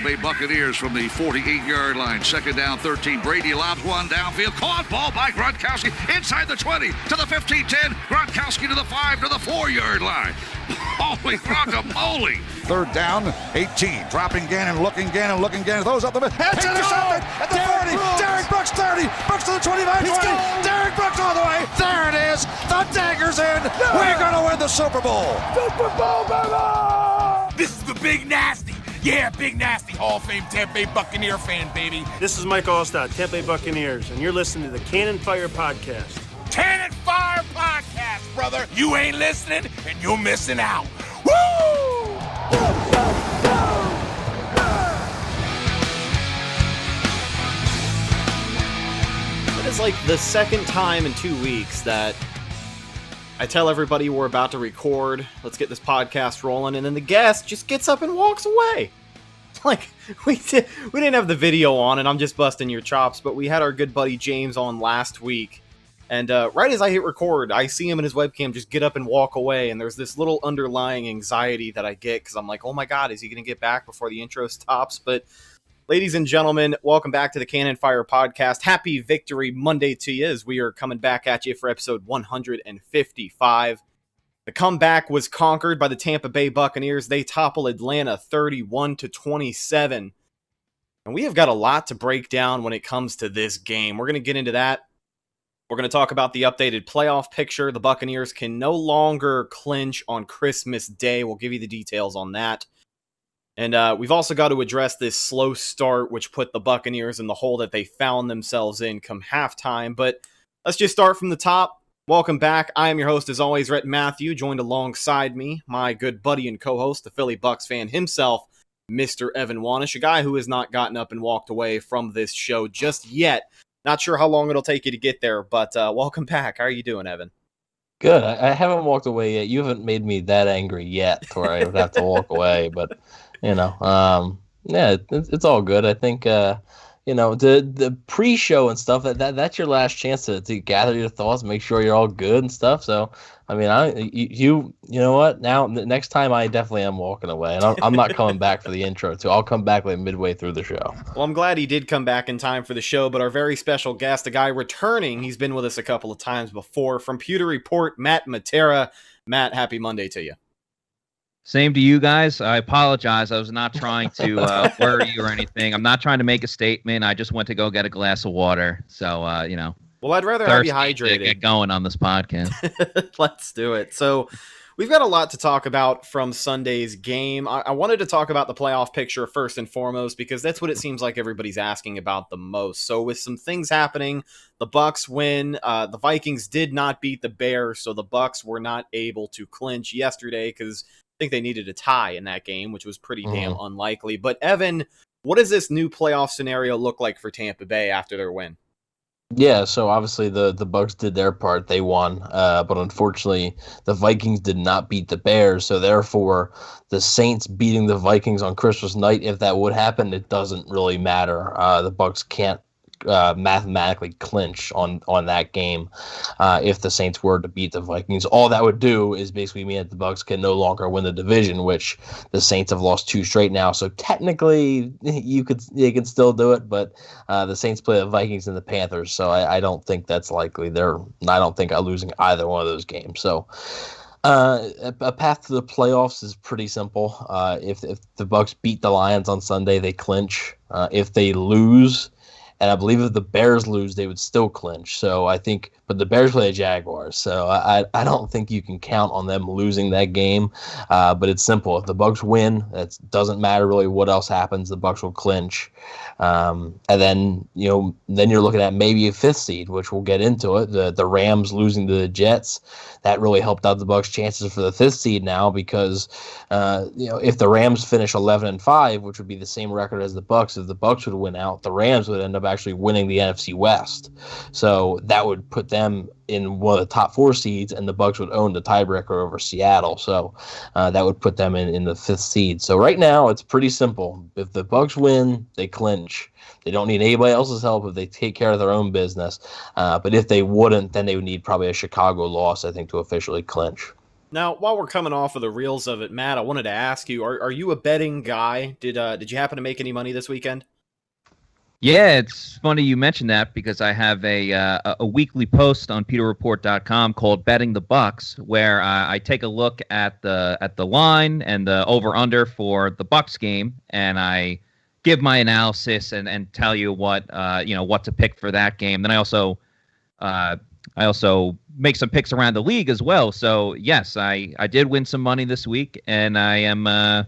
Bay Buccaneers from the 48-yard line. Second down, 13. Brady lobs one downfield. Caught ball by Gronkowski inside the 20 to the 15-10. Gronkowski to the 5 to the 4-yard line. Holy guacamole. Third down, 18. Dropping Gannon, looking Gannon. Those up the middle. It's intercepted at the 40. Derek Brooks 30. Brooks to the 25, 20. Derek Brooks all the way. There it is. The dagger's in. We're going to win the Super Bowl. Super Bowl, baby! This is the Big Nasty. Yeah, Big Nasty, Hall of Fame Tampa Bay Buccaneer fan, baby. This is Mike Allstott, Tampa Bay Buccaneers, and you're listening to the Cannon Fire Podcast. Cannon Fire Podcast, brother. You ain't listening, and you're missing out. Woo! It is like the second time in 2 weeks that I tell everybody we're about to record, let's get this podcast rolling, and then the guest just gets up and walks away. Like, we didn't have the video on, and I'm just busting your chops, but we had our good buddy James on last week, and right as I hit record, I see him in his webcam just get up and walk away, and there's this little underlying anxiety that I get, because I'm like, oh my god, is he going to get back before the intro stops? But ladies and gentlemen, welcome back to the Cannon Fire Podcast. Happy Victory Monday to you as we are coming back at you for episode 155. The comeback was conquered by the Tampa Bay Buccaneers. They topple Atlanta 31-27. And we have got a lot to break down when it comes to this game. We're going to get into that. We're going to talk about the updated playoff picture. The Buccaneers can no longer clinch on Christmas Day. We'll give you the details on that. And we've also got to address this slow start, which put the Buccaneers in the hole that they found themselves in come halftime. But let's just start from the top. Welcome back. I am your host, as always, Rhett Matthew, joined alongside me, my good buddy and co-host, the Philly Bucs fan himself, Mr. Evan Wanish, a guy who has not gotten up and walked away from this show just yet. Not sure how long it'll take you to get there, but welcome back. How are you doing, Evan? Good. I haven't walked away yet. You haven't made me that angry yet to where I would have to walk away, but... yeah, it's all good. I think, the pre-show and stuff, that's your last chance to gather your thoughts, make sure you're all good and stuff. So, I mean, you know what? Now, next time I definitely am walking away, and I'm not coming back for the intro, too. I'll come back like midway through the show. Well, I'm glad he did come back in time for the show, but our very special guest, a guy returning, he's been with us a couple of times before, from Pewter Report, Matt Matera. Matt, happy Monday to you. Same to you guys. I apologize. I was not trying to worry you or anything. I'm not trying to make a statement. I just went to go get a glass of water. So, Well, I'd rather have you hydrated. Get going on this podcast. Let's do it. So, we've got a lot to talk about from Sunday's game. I wanted to talk about the playoff picture first and foremost because that's what it seems like everybody's asking about the most. So, with some things happening, the Bucs win. The Vikings did not beat the Bears, so the Bucs were not able to clinch yesterday because I think they needed a tie in that game, which was pretty damn unlikely. But Evan, what does this new playoff scenario look like for Tampa Bay after their win? Yeah, so obviously the Bucs did their part. They won, but unfortunately the Vikings did not beat the Bears. So therefore, the Saints beating the Vikings on Christmas night, if that would happen, it doesn't really matter. The Bucs can't mathematically clinch on that game if the Saints were to beat the Vikings. All that would do is basically mean that the Bucs can no longer win the division, which the Saints have lost 2 straight now. So technically, they could still do it, but the Saints play the Vikings and the Panthers, so I don't think that's likely. I don't think I'm losing either one of those games. So. A path to the playoffs is pretty simple. If the Bucs beat the Lions on Sunday, they clinch. If they lose, and I believe if the Bears lose, they would still clinch. So I think, but the Bears play the Jaguars, so I don't think you can count on them losing that game. But it's simple. If the Bucs win, it doesn't matter really what else happens. The Bucs will clinch, and then you're looking at maybe a 5th seed, which we'll get into it. The Rams losing to the Jets, that really helped out the Bucs' chances for the 5th seed now because if the Rams finish 11-5, which would be the same record as the Bucs, if the Bucs would win out, the Rams would end up actually winning the NFC West. So that would put them in one of the top 4 seeds, and the Bucs would own the tiebreaker over Seattle. So that would put them in the 5th seed. So right now it's pretty simple. If the Bucs win, they clinch. They don't need anybody else's help if they take care of their own business. But if they wouldn't, then they would need probably a Chicago loss, I think, to officially clinch. Now, while we're coming off of the reels of it, Matt, I wanted to ask you: Are you a betting guy? Did you happen to make any money this weekend? Yeah, it's funny you mentioned that because I have a weekly post on PeterReport.com called "Betting the Bucs," where I take a look at the line and the over/under for the Bucs game, and I give my analysis and tell you what what to pick for that game. Then I also make some picks around the league as well. So yes, I did win some money this week, and I am.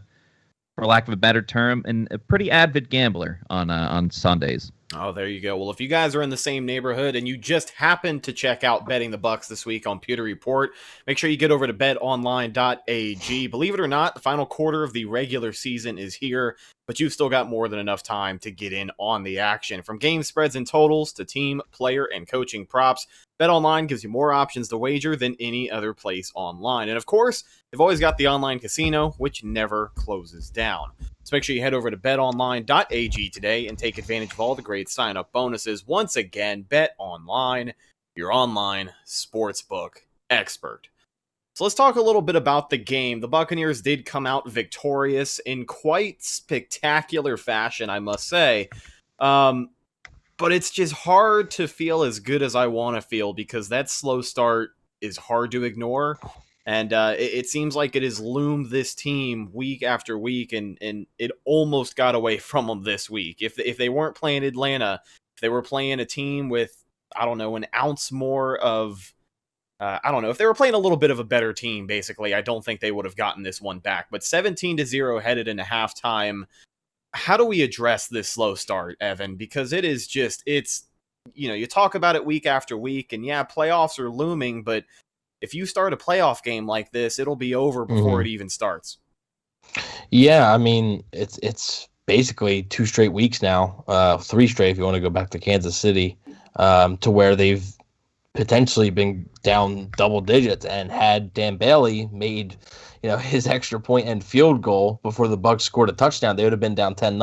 For lack of a better term, and a pretty avid gambler on Sundays. Oh, there you go. Well, if you guys are in the same neighborhood and you just happen to check out Betting the Bucs this week on Pewter Report, make sure you get over to betonline.ag. Believe it or not, the final quarter of the regular season is here, but you've still got more than enough time to get in on the action. From game spreads and totals to team, player, and coaching props, BetOnline gives you more options to wager than any other place online. And of course, they've always got the online casino, which never closes down. So make sure you head over to betonline.ag today and take advantage of all the great sign-up bonuses. Once again, BetOnline, your online sportsbook expert. So let's talk a little bit about the game. The Buccaneers did come out victorious in quite spectacular fashion, I must say. But it's just hard to feel as good as I want to feel because that slow start is hard to ignore. And it seems like it has loomed this team week after week, and it almost got away from them this week. If they weren't playing Atlanta, if they were playing a team with, I don't know, an ounce more of, if they were playing a little bit of a better team, basically, I don't think they would have gotten this one back. But 17-0 headed into halftime. How do we address this slow start, Evan? Because it is just, you talk about it week after week, and yeah, playoffs are looming, but if you start a playoff game like this, it'll be over before it even starts. Yeah, I mean, it's basically 2 straight weeks now, 3 straight if you want to go back to Kansas City, to where they've potentially been down double digits, and had Dan Bailey made his extra point and field goal before the Bucs scored a touchdown, they would have been down 10-0,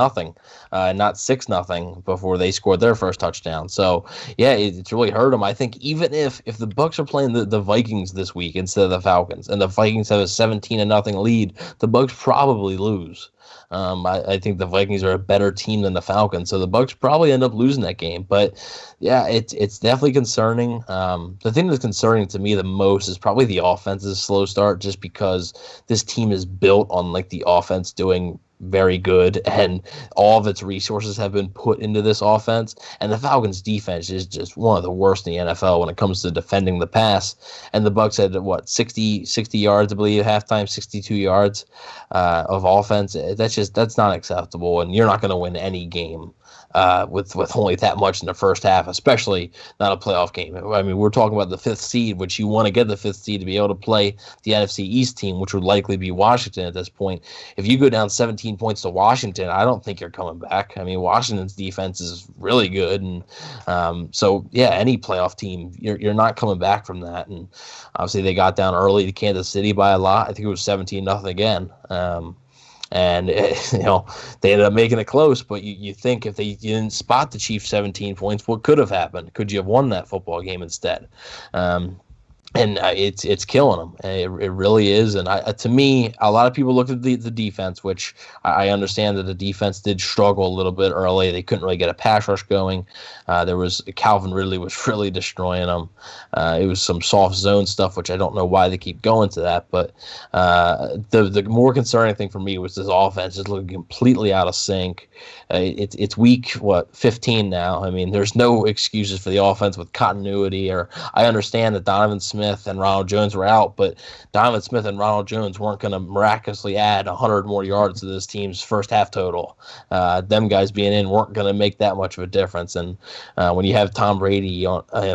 not 6-0 before they scored their first touchdown. So yeah, it's really hurt them. I think even if the Bucs are playing the Vikings this week instead of the Falcons, and the Vikings have a 17-0 lead, the Bucs probably lose. I think the Vikings are a better team than the Falcons, so the Bucs probably end up losing that game. But yeah, it's definitely concerning. The thing that's concerning to me the most is probably the offense's slow start, just because this team is built on like the offense doing very good, and all of its resources have been put into this offense. And the Falcons' defense is just one of the worst in the NFL when it comes to defending the pass. And the Bucs had 60 yards, I believe, at halftime, 62 yards of offense. That's not acceptable, and you're not going to win any game with only that much in the first half, especially not a playoff game. I mean, we're talking about the 5th seed, which you want to get the 5th seed to be able to play the NFC East team, which would likely be Washington at this point. If you go down 17 points to Washington, I don't think you're coming back. I mean, Washington's defense is really good, and so yeah, any playoff team, you're not coming back from that. And obviously, they got down early to Kansas City by a lot. I think it was 17-0 again. And they ended up making it close, but you think if you didn't spot the Chiefs 17 points, what could have happened? Could you have won that football game instead? And it's killing them. It really is. And to me, a lot of people looked at the defense, which I understand that the defense did struggle a little bit early. They couldn't really get a pass rush going. Calvin Ridley was really destroying them. It was some soft zone stuff, which I don't know why they keep going to that. But the more concerning thing for me was this offense is looking completely out of sync. It's week 15 now. I mean, there's no excuses for the offense with continuity. Or I understand that Donovan Smith and Ronald Jones were out, but Donovan Smith and Ronald Jones weren't going to miraculously add 100 more yards to this team's first half total. Them guys being in weren't going to make that much of a difference. And when you have Tom Brady,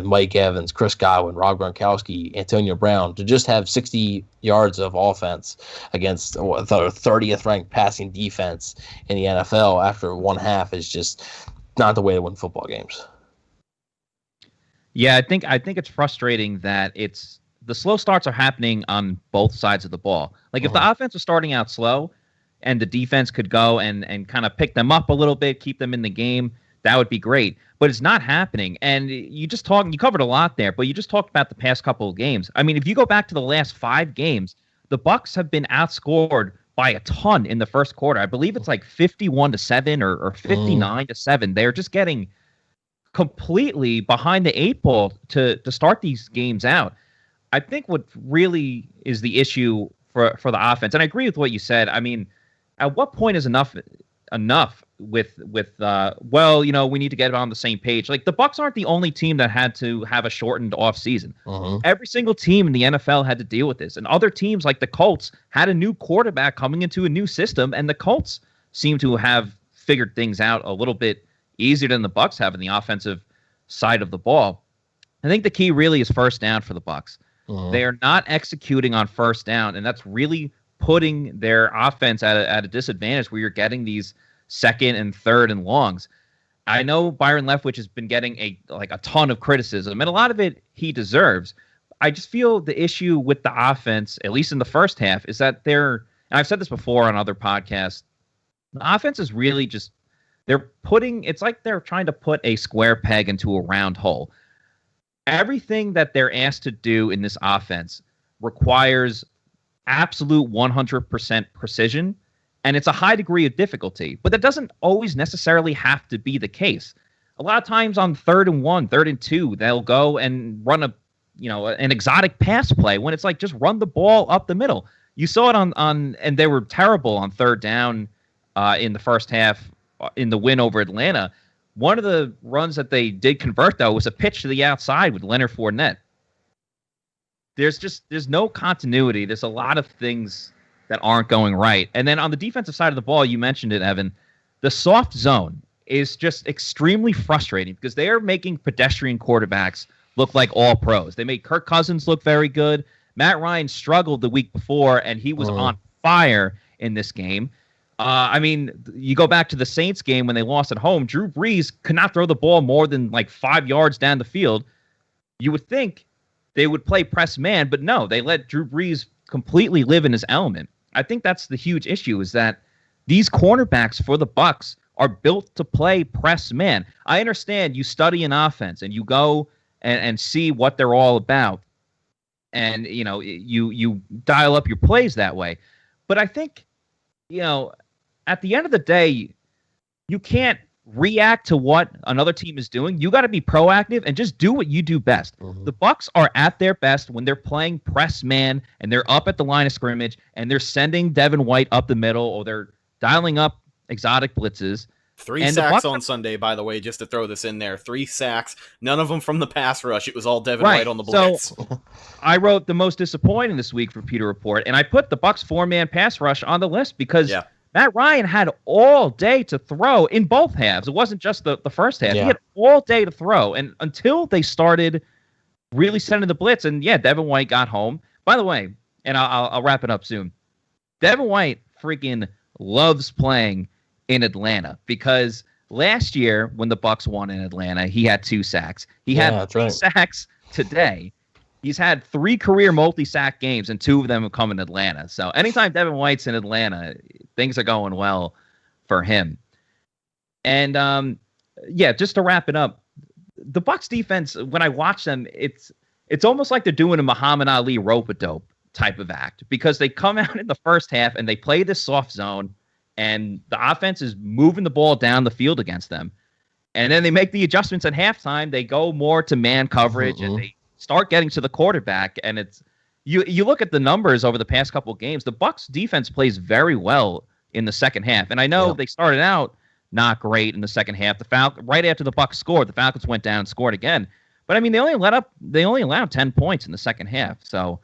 Mike Evans, Chris Godwin, Rob Gronkowski, Antonio Brown, to just have 60 yards of offense against the 30th ranked passing defense in the NFL after one half is just not the way to win football games. Yeah, I think it's frustrating that the slow starts are happening on both sides of the ball. Like if the offense was starting out slow and the defense could go and kind of pick them up a little bit, keep them in the game, that would be great. But it's not happening. And you covered a lot there, but you just talked about the past couple of games. I mean, if you go back to the last 5 games, the Bucs have been outscored by a ton in the first quarter. I believe it's like 51-7 or 59-7. They're just getting completely behind the 8 ball to start these games out. I think what really is the issue for the offense, and I agree with what you said. I mean, at what point is enough with we need to get on the same page. Like, the Bucs aren't the only team that had to have a shortened offseason. Every single team in the NFL had to deal with this. And other teams like the Colts had a new quarterback coming into a new system, and the Colts seem to have figured things out a little bit easier than the Bucs have in the offensive side of the ball. I think the key really is first down for the Bucs. They are not executing on first down, and that's really putting their offense at a disadvantage where you're getting these second and third and longs. I know Byron Leftwich has been getting a ton of criticism, and a lot of it he deserves. I just feel the issue with the offense, at least in the first half, is that and I've said this before on other podcasts, the offense is really just, it's like they're trying to put a square peg into a round hole. Everything that they're asked to do in this offense requires absolute 100% precision, and it's a high degree of difficulty. But that doesn't always necessarily have to be the case. A lot of times on 3rd and 1, 3rd and 2, they'll go and run an exotic pass play when it's like, just run the ball up the middle. You saw it and they were terrible on 3rd down in the first half in the win over Atlanta. One of the runs that they did convert, though, was a pitch to the outside with Leonard Fournette. There's no continuity. There's a lot of things that aren't going right. And then on the defensive side of the ball, you mentioned it, Evan, the soft zone is just extremely frustrating because they are making pedestrian quarterbacks look like all pros. They made Kirk Cousins look very good. Matt Ryan struggled the week before, and he was on fire in this game. I mean, you go back to the Saints game when they lost at home, Drew Brees could not throw the ball more than like 5 yards down the field. You would think they would play press man, but no, they let Drew Brees completely live in his element. I think that's the huge issue, is that these cornerbacks for the Bucs are built to play press man. I understand you study an offense and you go and see what they're all about, and you dial up your plays that way. But I think, at the end of the day, you can't react to what another team is doing. You got to be proactive and just do what you do best. The Bucs are at their best when they're playing press man and they're up at the line of scrimmage and they're sending Devin White up the middle, or they're dialing up exotic blitzes. 3 sacks on Sunday, by the way, just to throw this in there. 3 sacks, none of them from the pass rush. It was all Devin White on the blitz. So I wrote the most disappointing this week for Peter Report, and I put the Bucs 4-man pass rush on the list because Matt Ryan had all day to throw in both halves. It wasn't just the first half. He had all day to throw, and until they started really sending the blitz, and Devin White got home. By the way, and I'll wrap it up soon, Devin White freaking loves playing in Atlanta, because last year when the Bucs won in Atlanta, he had 2 sacks. He had 3 sacks today. He's had 3 career multi-sack games, and 2 of them have come in Atlanta. So anytime Devin White's in Atlanta, things are going well for him. And just to wrap it up, the Bucs defense, when I watch them, it's almost like they're doing a Muhammad Ali rope-a-dope type of act, because they come out in the first half and they play this soft zone, and the offense is moving the ball down the field against them. And then they make the adjustments at halftime. They go more to man coverage, and they start getting to the quarterback. And it's you look at the numbers over the past couple of games, the Bucs defense plays very well in the second half. And I know they started out not great in the second half. Right after the Bucs scored, the Falcons went down and scored again. But I mean, they only allowed 10 points in the second half. So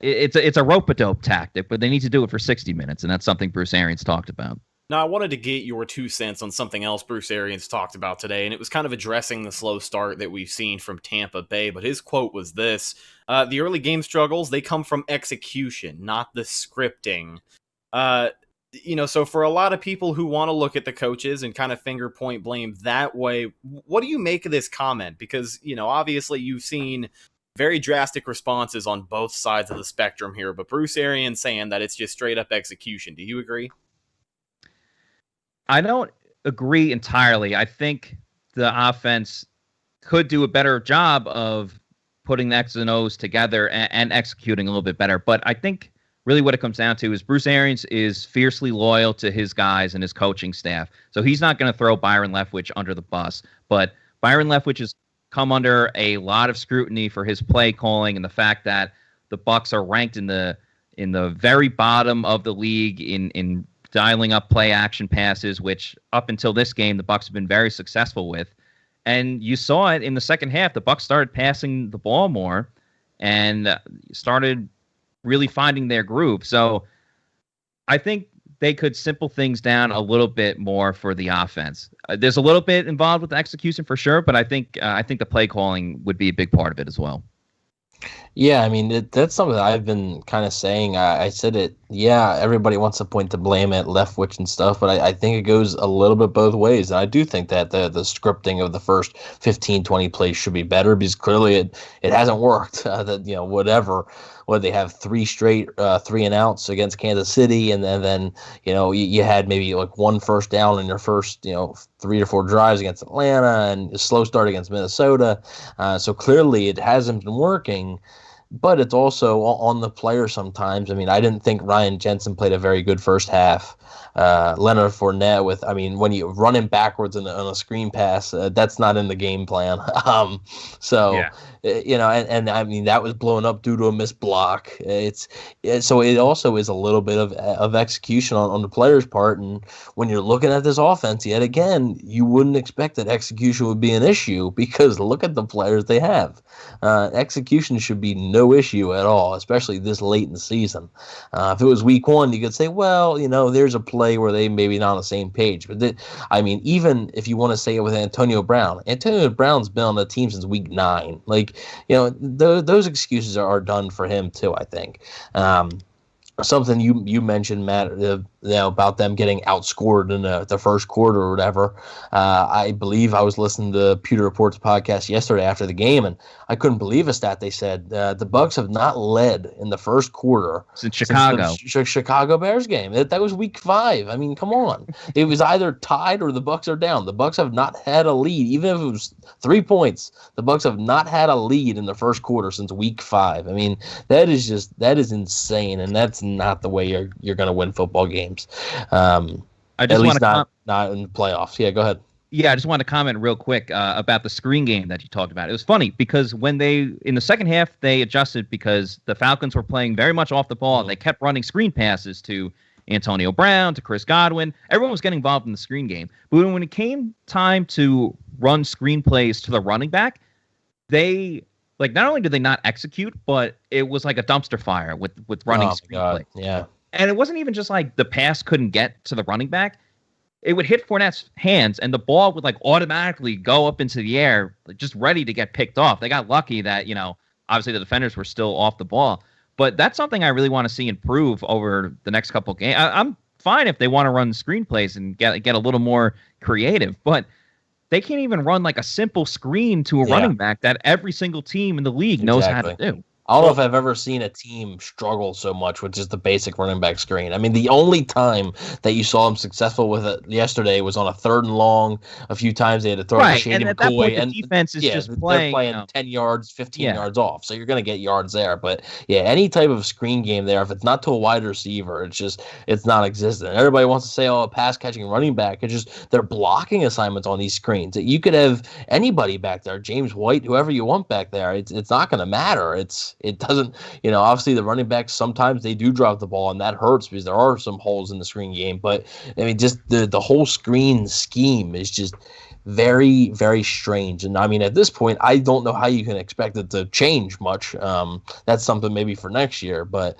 it's a rope-a-dope tactic, but they need to do it for 60 minutes, and that's something Bruce Arians talked about. Now, I wanted to get your 2 cents on something else Bruce Arians talked about today, and it was kind of addressing the slow start that we've seen from Tampa Bay, but his quote was this: the early game struggles, they come from execution, not the scripting. So for a lot of people who want to look at the coaches and kind of finger point blame that way, what do you make of this comment? Because, obviously you've seen very drastic responses on both sides of the spectrum here, but Bruce Arians saying that it's just straight up execution. Do you agree? I don't agree entirely. I think the offense could do a better job of putting the X's and O's together and executing a little bit better. But I think really what it comes down to is Bruce Arians is fiercely loyal to his guys and his coaching staff. So he's not going to throw Byron Leftwich under the bus. But Byron Leftwich has come under a lot of scrutiny for his play calling and the fact that the Bucs are ranked in the very bottom of the league in dialing up play action passes, which up until this game the Bucs have been very successful with. And you saw it in the second half. The Bucs started passing the ball more and started really finding their groove. So I think they could simple things down a little bit more for the offense. There's a little bit involved with the execution for sure, but I think the play calling would be a big part of it as well. Yeah, I mean, that's something that I've been kind of saying. I said it, yeah, everybody wants to point the blame at Leftwich and stuff, but I think it goes a little bit both ways. And I do think that the scripting of the first 15, 20 plays should be better because clearly it hasn't worked. What they have 3 straight 3-and-outs against Kansas City, and then you had maybe like 1 first down in your first 3 or 4 drives against Atlanta and a slow start against Minnesota. So clearly it hasn't been working. But it's also on the player sometimes. I mean, I didn't think Ryan Jensen played a very good first half. Leonard Fournette when you run him backwards on a screen pass, that's not in the game plan. And I mean, that was blown up due to a missed block. So it also is a little bit of execution on the player's part. And when you're looking at this offense, yet again, you wouldn't expect that execution would be an issue because look at the players they have. Execution should be no issue at all, especially this late in the season. If it was week 1, you could say, well, there's a play where they maybe not on the same page. But even if you want to say it with Antonio Brown's been on the team since week 9. Those excuses are done for him too, I think. Something you mentioned, Matt, about them getting outscored in the first quarter or whatever. I believe I was listening to Pewter Report's podcast yesterday after the game, and I couldn't believe a stat they said. The Bucs have not led in the first quarter since Chicago. The Chicago Bears game. That was week 5. I mean, come on. It was either tied or the Bucs are down. The Bucs have not had a lead, even if it was 3 points. The Bucs have not had a lead in the first quarter since week 5. I mean, that is insane, and that's not the way you're going to win football games. I just want to not in the playoffs. Yeah, go ahead. Yeah, I just want to comment real quick about the screen game that you talked about. It was funny because when in the second half, they adjusted because the Falcons were playing very much off the ball. Mm-hmm. They kept running screen passes to Antonio Brown, to Chris Godwin. Everyone was getting involved in the screen game. But when it came time to run screen plays to the running back, they not only did they not execute, but it was like a dumpster fire with running screen plays. Yeah. And it wasn't even just like the pass couldn't get to the running back. It would hit Fournette's hands, and the ball would automatically go up into the air, just ready to get picked off. They got lucky that, obviously the defenders were still off the ball. But that's something I really want to see improve over the next couple of games. I'm fine if they want to run screenplays and get a little more creative, but they can't even run a simple screen to a running back that every single team in the league knows how to do. I don't know if I've ever seen a team struggle so much with just the basic running back screen. I mean, the only time that you saw them successful with it yesterday was on a 3rd and long. A few times they had to throw to Shady McCoy. At that point, the defense is just playing. They're playing 10 yards, 15 yards off. So you're going to get yards there. But, any type of screen game there, if it's not to a wide receiver, it's non-existent. Everybody wants to say, a pass-catching running back. It's just they're blocking assignments on these screens. You could have anybody back there, James White, whoever you want back there. It's not going to matter. It doesn't, obviously the running backs, sometimes they do drop the ball and that hurts because there are some holes in the screen game. But I mean, just the whole screen scheme is just very, very strange. And I mean, at this point, I don't know how you can expect it to change much. That's something maybe for next year, but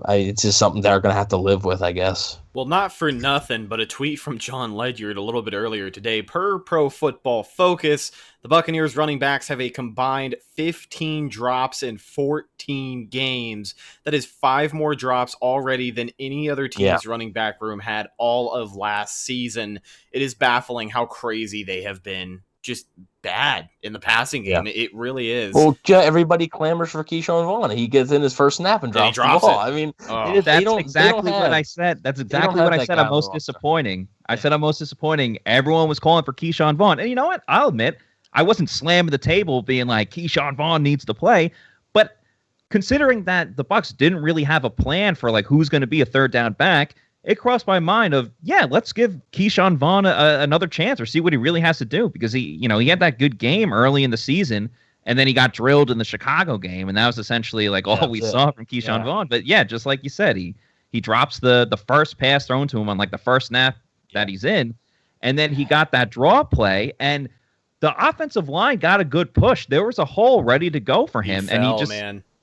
it's just something they're going to have to live with, I guess. Well, not for nothing, but a tweet from John Ledyard a little bit earlier today. Per Pro Football Focus, the Buccaneers running backs have a combined 15 drops in 14 games. That is 5 more drops already than any other team's running back room had all of last season. It is baffling how crazy they have been just bad in the passing game. Yeah. It really is. Well, everybody clamors for Keyshawn Vaughn. He gets in his first snap and drops the ball. It. I mean, That's exactly what I said. That's exactly what I said. I'm most disappointing. I said I'm most disappointing. Everyone was calling for Keyshawn Vaughn. And you know what? I'll admit, I wasn't slamming the table being like, Keyshawn Vaughn needs to play. But considering that the Bucs didn't really have a plan for like who's going to be a third down back, it crossed my mind of, let's give Keyshawn Vaughn another chance or see what he really has to do, because he had that good game early in the season, and then he got drilled in the Chicago game, and that was essentially like all we saw from Keyshawn Vaughn. But just like you said, he drops the first pass thrown to him on like the first snap that he's in, and then he got that draw play, and the offensive line got a good push. There was a hole ready to go for him, and he just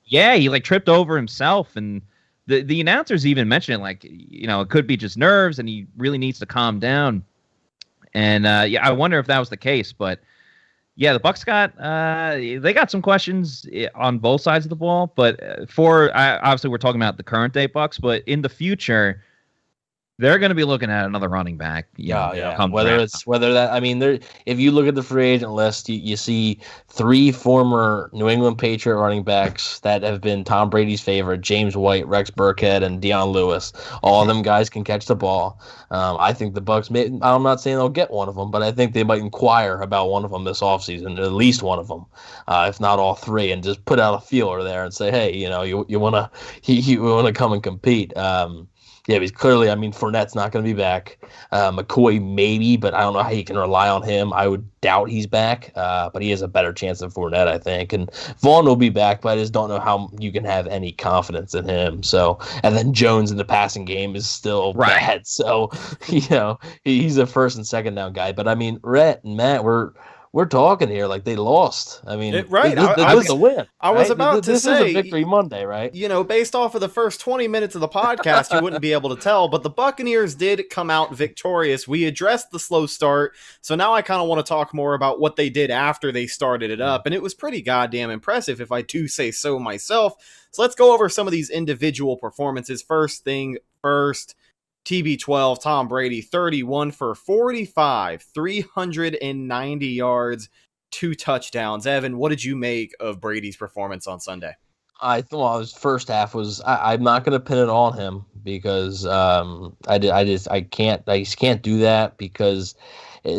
he like tripped over himself, and the announcers even mentioned it, like, it could be just nerves, and he really needs to calm down. And I wonder if that was the case, but the Bucs got some questions on both sides of the ball. But obviously we're talking about the current day Bucs, but in the future, they're going to be looking at another running back. If you look at the free agent list, you see 3 former New England Patriot running backs that have been Tom Brady's favorite: James White, Rex Burkhead, and Deion Lewis. All of them guys can catch the ball. I think the Bucs I'm not saying they'll get one of them, but I think they might inquire about one of them this offseason, at least one of them, if not all 3, and just put out a feeler there and say, hey, you want to come and compete. Because clearly, Fournette's not going to be back. McCoy maybe, but I don't know how you can rely on him. I would doubt he's back, but he has a better chance than Fournette, I think. And Vaughn will be back, but I just don't know how you can have any confidence in him. So, and then Jones in the passing game is still bad. So, he's a first and second down guy. But Rhett and Matt, we're talking here like they lost. This was a win. I was about to say, this is a victory Monday, right? Based off of the first 20 minutes of the podcast, you wouldn't be able to tell, but the Buccaneers did come out victorious. We addressed the slow start, so now I kind of want to talk more about what they did after they started it up, and it was pretty goddamn impressive, if I do say so myself. So let's go over some of these individual performances. First thing first, Tb12 Tom Brady, 31 for 45, 390 yards, 2 touchdowns. Evan, what did you make of Brady's performance on Sunday? I thought his first half was. I'm not going to pin it on him because I just can't do that because.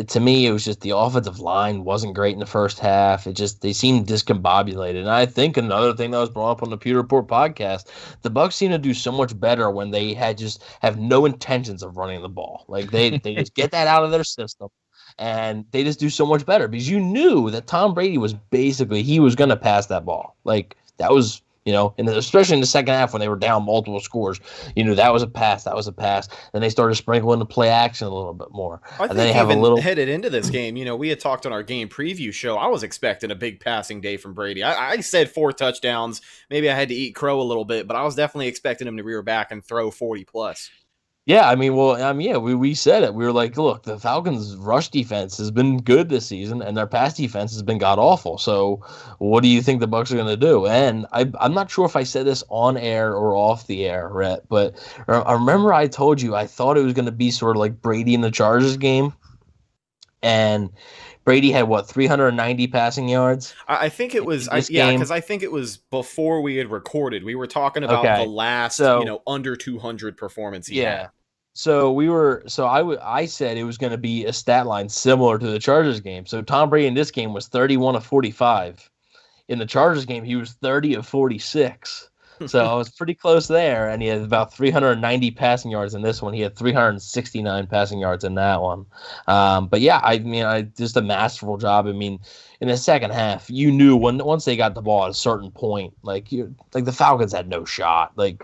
To me, it was just the offensive line wasn't great in the first half. They seemed discombobulated. And I think another thing that was brought up on the Pewter Report podcast, the Bucs seem to do so much better when they have no intentions of running the ball. Like they just get that out of their system. And they just do so much better because you knew that Tom Brady was he was going to pass that ball. Like that was. And especially in the second half when they were down multiple scores, that was a pass. Then they started sprinkling the play action a little bit more. I think headed into this game, we had talked on our game preview show. I was expecting a big passing day from Brady. I said 4 touchdowns. Maybe I had to eat crow a little bit, but I was definitely expecting him to rear back and throw 40 plus. Yeah, we said it. We were like, look, the Falcons' rush defense has been good this season, and their pass defense has been god-awful. So what do you think the Bucs are going to do? And I'm not sure if I said this on air or off the air, Rhett, but I remember I told you I thought it was going to be sort of like Brady in the Chargers game, and Brady had, 390 passing yards? I think it was, because I think it was before we had recorded. We were talking about the last, under 200 performance he had. So I said it was going to be a stat line similar to the Chargers game. So Tom Brady in this game was 31 of 45. In the Chargers game, he was 30 of 46. So I was pretty close there, and he had about 390 passing yards in this one. He had 369 passing yards in that one. But yeah, just a masterful job. In the second half, you knew once they got the ball at a certain point, like the Falcons had no shot. They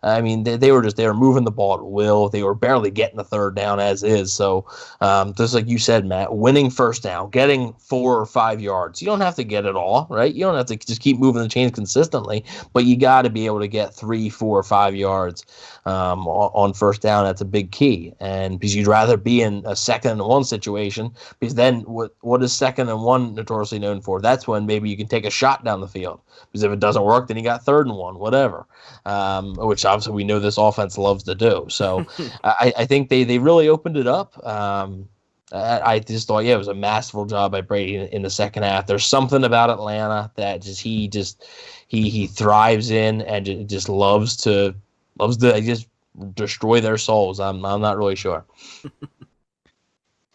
were moving the ball at will. They were barely getting the third down as is. So just like you said, Matt, winning first down, getting 4 or 5 yards. You don't have to get it all, right? You don't have to just keep moving the chains consistently, but you got to be able to get 3, 4, or 5 yards on first down. That's a big key. And because you'd rather be in a 2nd and 1 situation, because then what is 2nd and 1 notoriously known for? That's when maybe you can take a shot down the field. Because if it doesn't work, then you got 3rd and 1, whatever. Which obviously we know this offense loves to do. So I think they really opened it up. I just thought, yeah, it was a masterful job by Brady in the second half. There's something about Atlanta that he thrives in and just loves to just destroy their souls. I'm not really sure.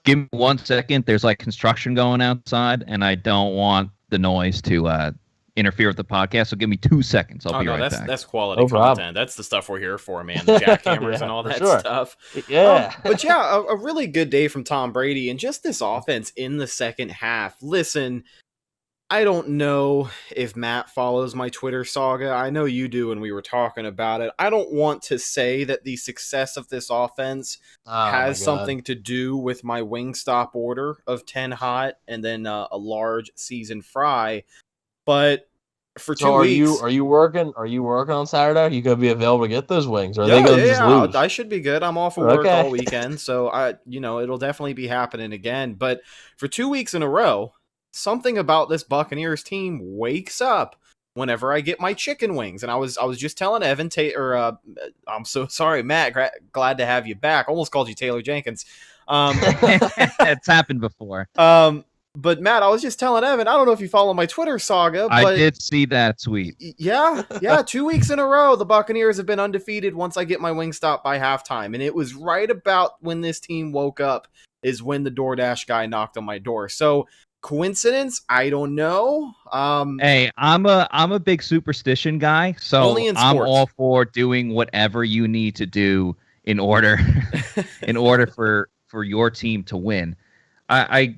Give me 1 second. There's like construction going outside, and I don't want the noise to interfere with the podcast. So give me 2 seconds. I'll be right back. That's quality No content. problem. That's the stuff we're here for, man. The jackhammers and all that stuff. Yeah. But yeah, a really good day from Tom Brady and just this offense in the second half. Listen, I don't know if Matt follows my Twitter saga. I know you do, and we were talking about it. I don't want to say that the success of this offense has something to do with my Wingstop order of 10 hot and then a large seasoned fry. But for 2 weeks, are you working on Saturday? You gonna be available to get those wings? Or are they gonna just lose? I should be good. I'm off of work all weekend, so it'll definitely be happening again. But for 2 weeks in a row, something about this Buccaneers team wakes up whenever I get my chicken wings. And I was just telling Evan I'm so sorry, Matt. Glad to have you back. Almost called you Taylor Jenkins. It's happened before. But Matt, I was just telling Evan, I don't know if you follow my Twitter saga, but I did see that tweet. Yeah. 2 weeks in a row, the Buccaneers have been undefeated once I get my Wingstop by halftime. And it was right about when this team woke up is when the DoorDash guy knocked on my door. So coincidence? I don't know. Hey, I'm a big superstition guy, so only in I'm sports. all for doing whatever you need to do in order for your team to win. I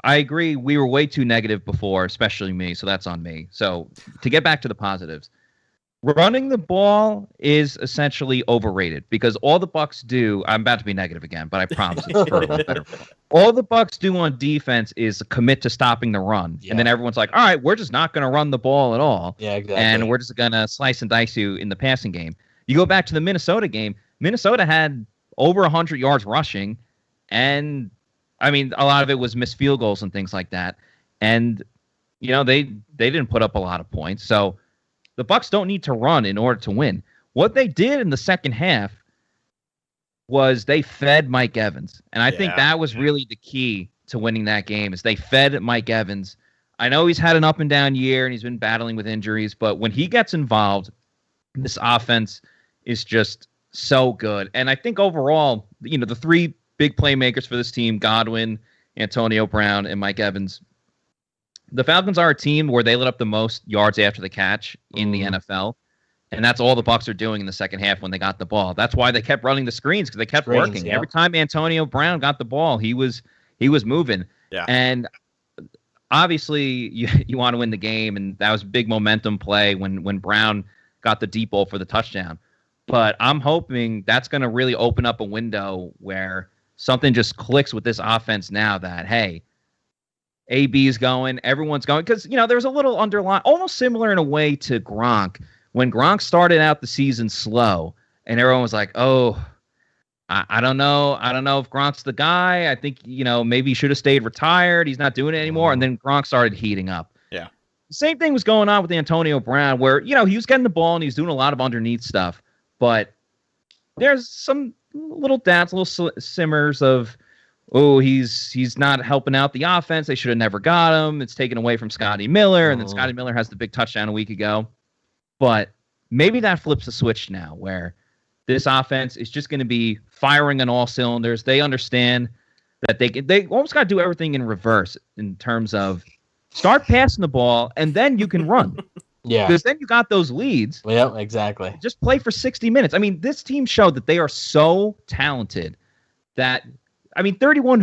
agree. We were way too negative before, especially me, so that's on me. So to get back to the positives, running the ball is essentially overrated because all the Bucs do. I'm about to be negative again, but I promise it's for a little better. All the Bucs do on defense is commit to stopping the run, and then everyone's like, "All right, we're just not going to run the ball at all, and we're just going to slice and dice you in the passing game." You go back to the Minnesota game. Minnesota had over 100 yards rushing, and I mean, a lot of it was missed field goals and things like that. And, they didn't put up a lot of points. So the Bucs don't need to run in order to win. What they did in the second half was they fed Mike Evans. And I think that was really the key to winning that game is they fed Mike Evans. I know he's had an up and down year and he's been battling with injuries, but when he gets involved, this offense is just so good. And I think overall, the three big playmakers for this team, Godwin, Antonio Brown, and Mike Evans. The Falcons are a team where they let up the most yards after the catch in the NFL, and that's all the Bucs are doing in the second half when they got the ball. That's why they kept running the screens because they kept working. Yeah. Every time Antonio Brown got the ball, he was moving. Yeah. And obviously, you want to win the game, and that was a big momentum play when Brown got the deep ball for the touchdown. But I'm hoping that's going to really open up a window where something just clicks with this offense now that, hey, AB's going, everyone's going. Because, there's a little underline, almost similar in a way to Gronk. When Gronk started out the season slow, and everyone was like, oh, I don't know. I don't know if Gronk's the guy. I think, maybe he should have stayed retired. He's not doing it anymore. And then Gronk started heating up. Yeah. The same thing was going on with Antonio Brown, where, he was getting the ball and he was doing a lot of underneath stuff. But there's some little doubts, little simmers of, oh, he's not helping out the offense. They should have never got him. It's taken away from Scotty Miller, and then Scotty Miller has the big touchdown a week ago. But maybe that flips the switch now, where this offense is just going to be firing on all cylinders. They understand that they almost got to do everything in reverse in terms of start passing the ball, and then you can run. Yeah. Because then you got those leads. Yeah, exactly. Just play for 60 minutes. I mean, this team showed that they are so talented that, 31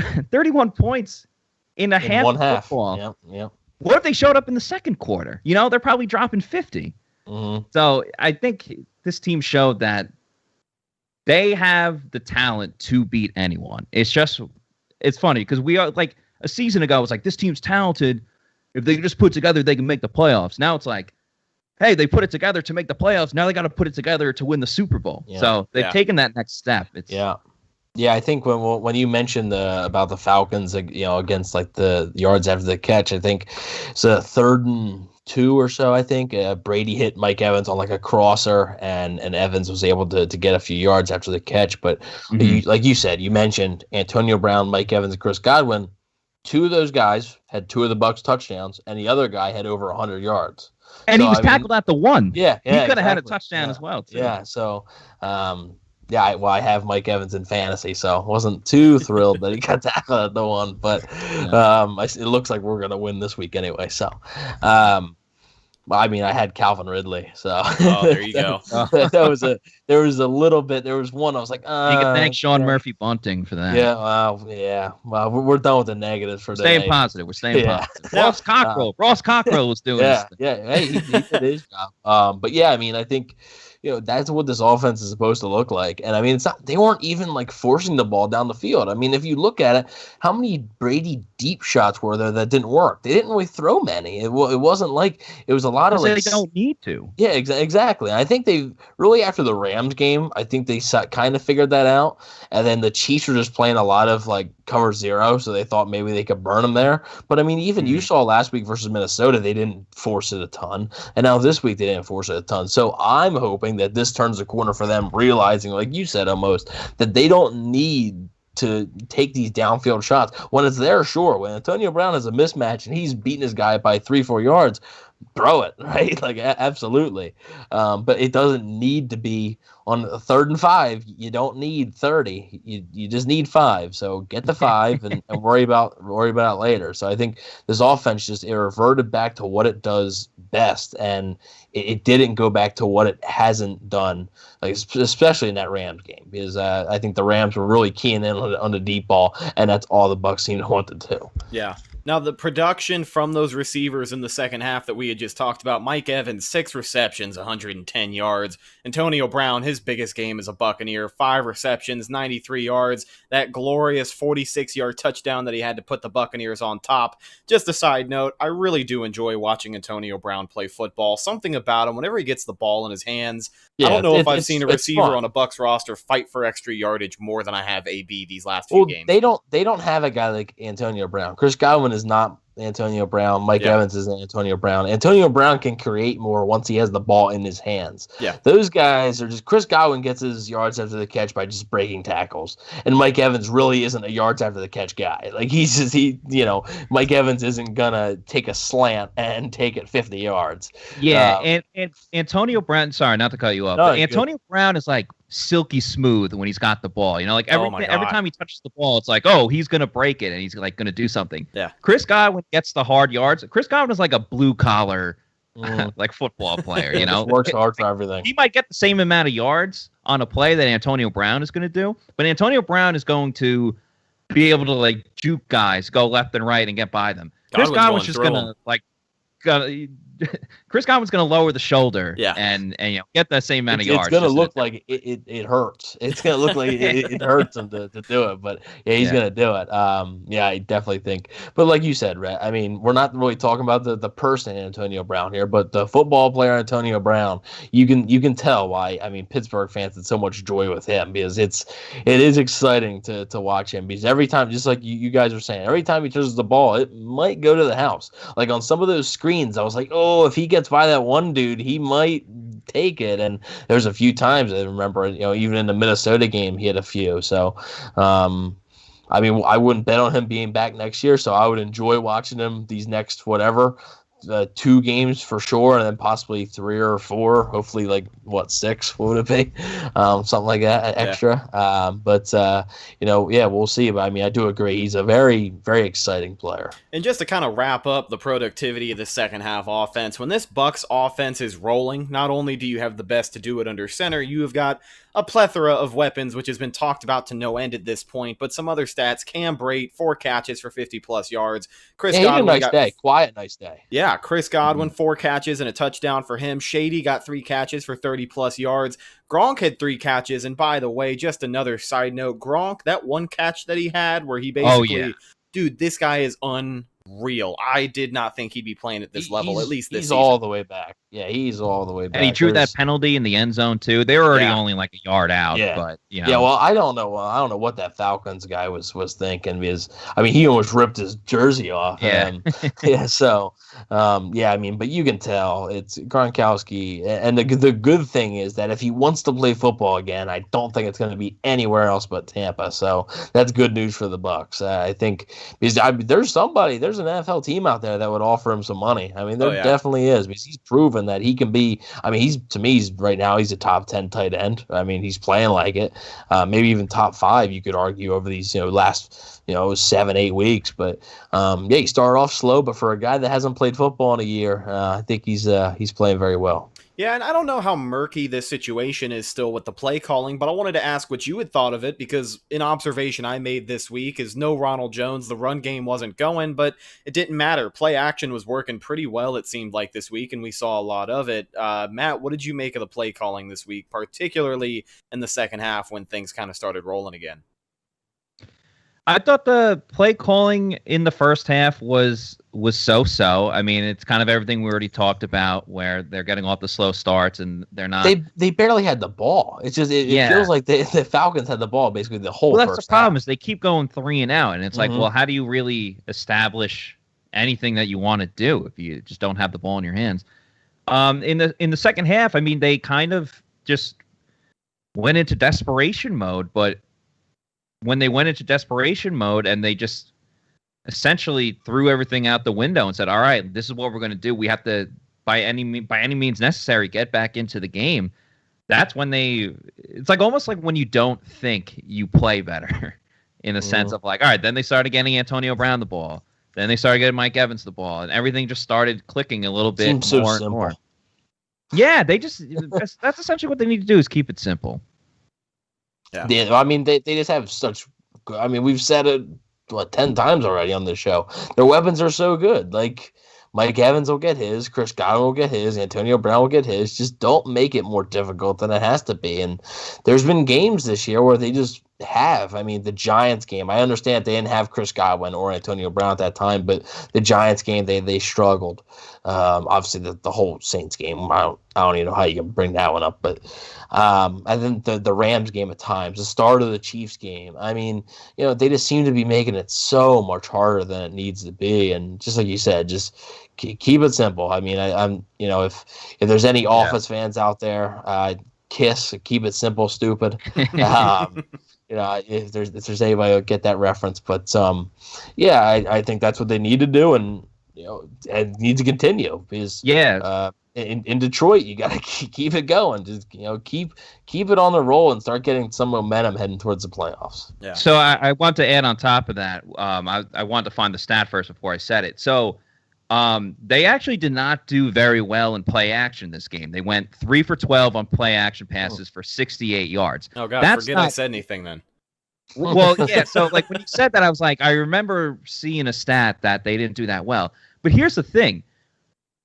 points in half one of football. Half. Yep. What if they showed up in the second quarter? They're probably dropping 50. Mm-hmm. So I think this team showed that they have the talent to beat anyone. It's funny because we are like a season ago, it was like, this team's talented. If they just put together, they can make the playoffs. Now it's like, hey, they put it together to make the playoffs. Now they got to put it together to win the Super Bowl. Yeah. So they've taken that next step. Yeah, I think when you mentioned about the Falcons, against like the yards after the catch, I think it's a 3rd and 2 or so. I think Brady hit Mike Evans on like a crosser, and Evans was able to get a few yards after the catch. But like you said, you mentioned Antonio Brown, Mike Evans, and Chris Godwin. 2 of those guys had 2 of the Bucs touchdowns, and the other guy had over 100 yards. And he was tackled at the 1. Yeah, he could have had a touchdown as well, too. Yeah, so I have Mike Evans in fantasy, so I wasn't too thrilled that he got tackled at the 1, but it looks like we're gonna win this week anyway. So, I had Calvin Ridley, so there you go. there was a little bit. There was one I was like, you can thank Sean Murphy Bunting for that. Yeah, well, we're done with the negatives for today. Staying positive. We're staying positive. Ross Cockrell was doing this thing. Hey, he did his job. But yeah, I think that's what this offense is supposed to look like. And it's not, they weren't even like forcing the ball down the field. If you look at it, how many Brady deep shots were there that didn't work? They didn't really throw many. It wasn't like it was a lot of like. They don't need to. Yeah, exactly. I think they really, after the Rams game, I think they kind of figured that out. And then the Chiefs were just playing a lot of like cover 0, so they thought maybe they could burn them there. But even you saw last week versus Minnesota, they didn't force it a ton. And now this week they didn't force it a ton. So I'm hoping that this turns the corner for them, realizing, like you said, almost, that they don't need to take these downfield shots. When it's there, sure. When Antonio Brown has a mismatch and he's beating his guy by 3-4 yards, throw it, right? Like, absolutely. But it doesn't need to be on 3rd and 5. You don't need 30. You just need 5. So get the 5 and worry about it later. So I think this offense it reverted back to what it does best, and it didn't go back to what it hasn't done, like especially in that Rams game, because I think the Rams were really keying in on the deep ball, and that's all the Bucs seemed to want to do. Yeah. Now, the production from those receivers in the second half that we had just talked about, Mike Evans, 6 receptions, 110 yards. Antonio Brown, his biggest game as a Buccaneer, 5 receptions, 93 yards. That glorious 46-yard touchdown that he had to put the Buccaneers on top. Just a side note, I really do enjoy watching Antonio Brown play football. Something about him, whenever he gets the ball in his hands, I don't know if I've seen a receiver on a Bucs roster fight for extra yardage more than I have AB these last few games. They don't have a guy like Antonio Brown. Chris Godwin is not Antonio Brown. Mike Evans isn't Antonio Brown. Antonio Brown can create more once he has the ball in his hands. Yeah, those guys are just. Chris Godwin gets his yards after the catch by just breaking tackles, and Mike Evans really isn't a yards after the catch guy. Like Mike Evans isn't gonna take a slant and take it 50 yards. Yeah, and Antonio Brown. Sorry, not to cut you off, but Antonio Brown is like silky smooth when he's got the ball. Like every time he touches the ball, it's like, oh, he's gonna break it and he's like gonna do something. Yeah. Chris Godwin gets the hard yards. Chris Godwin is like a blue collar like football player, Works hard for everything. He might get the same amount of yards on a play that Antonio Brown is gonna do, but Antonio Brown is going to be able to like juke guys, go left and right and get by them. Chris Godwin's just gonna Chris Godwin's going to lower the shoulder and get the same amount of yards. It's going to look like it hurts. It's going to look like it hurts him to do it, but he's going to do it. I definitely think. But like you said, Rhett, we're not really talking about the person Antonio Brown here, but the football player Antonio Brown. You can tell why. Pittsburgh fans had so much joy with him, because it is exciting to watch him, because every time, just like you guys were saying, every time he touches the ball, it might go to the house. Like on some of those screens, I was like, oh, if he gets by that one dude, he might take it. And there's a few times I remember, even in the Minnesota game, he had a few. So, I wouldn't bet on him being back next year. So I would enjoy watching him these next 2 games for sure, and then possibly 3 or 4, hopefully 6, what would it be? Something like that extra. We'll see. But I do agree, he's a very, very exciting player. And just to kind of wrap up the productivity of the second half offense, when this Bucs offense is rolling, not only do you have the best to do it under center, you have got a plethora of weapons, which has been talked about to no end at this point. But some other stats: Cam Brate, 4 catches for 50+ yards. Chris Godwin, nice day. Yeah, Chris Godwin, 4 catches and a touchdown for him. Shady got 3 catches for 30+ yards. Gronk had 3 catches, and by the way, just another side note, Gronk, that one catch that he had where he basically, dude, this guy is unbelievable. real. I did not think he'd be playing at this level, at least this season. He's all the way back. Yeah, he's all the way back. And he drew that penalty in the end zone too. They were already only like a yard out. Yeah. But Yeah, well, I don't know. I don't know what that Falcons guy was thinking, because he almost ripped his jersey off. Yeah. Yeah. So, but you can tell it's Gronkowski, and the good thing is that if he wants to play football again, I don't think it's going to be anywhere else but Tampa. So that's good news for the Bucs. I think because there's an NFL team out there that would offer him some money. There definitely is, because he's proven that he can be. He's right now he's a top 10 tight end. He's playing like it. Maybe even top 5, you could argue, over these last 7-8 weeks. But he started off slow, but for a guy that hasn't played football in a year, I think he's playing very well. Yeah, and I don't know how murky this situation is still with the play calling, but I wanted to ask what you had thought of it, because an observation I made this week is no Ronald Jones. The run game wasn't going, but it didn't matter. Play action was working pretty well, it seemed like, this week, and we saw a lot of it. Matt, what did you make of the play calling this week, particularly in the second half when things kind of started rolling again? I thought the play calling in the first half was so-so. It's kind of everything we already talked about, where they're getting off the slow starts and they're not. They barely had the ball. It's just it feels like the Falcons had the ball basically the whole. Well, that's the problem is they keep going 3 and out, and it's like, well, how do you really establish anything that you want to do if you just don't have the ball in your hands? In the second half, they kind of just went into desperation mode, but when they went into desperation mode and they just essentially threw everything out the window and said, all right, this is what we're going to do. We have to, by any means necessary, get back into the game. That's when it's like almost like when you don't think you play better in a sense of like, all right, then they started getting Antonio Brown the ball. Then they started getting Mike Evans the ball, and everything just started clicking a little bit Seems more so and more. simple. Yeah, that's essentially what they need to do, is keep it simple. Yeah, they just have such. We've said it 10 times already on this show. Their weapons are so good. Like Mike Evans will get his, Chris Godwin will get his, Antonio Brown will get his. Just don't make it more difficult than it has to be. And there's been games this year where they just have. The Giants game, I understand they didn't have Chris Godwin or Antonio Brown at that time, but the Giants game, they struggled. Obviously, the whole Saints game, I don't even know how you can bring that one up, but I think the Rams game at times, the start of the Chiefs game, they just seem to be making it so much harder than it needs to be. And just like you said, just keep it simple. If there's any Office fans out there, keep it simple, stupid. If there's anybody who'll get that reference, but I think that's what they need to do, and it needs to continue, because in Detroit you got to keep it going, just keep it on the roll and start getting some momentum heading towards the playoffs. Yeah. So I want to add on top of that. I want to find the stat first before I said it. So they actually did not do very well in play action this game. They went 3 for 12 on play action passes for 68 yards. Oh God, I said anything then. Well, yeah. So like when you said that, I was like, I remember seeing a stat that they didn't do that well. But here's the thing: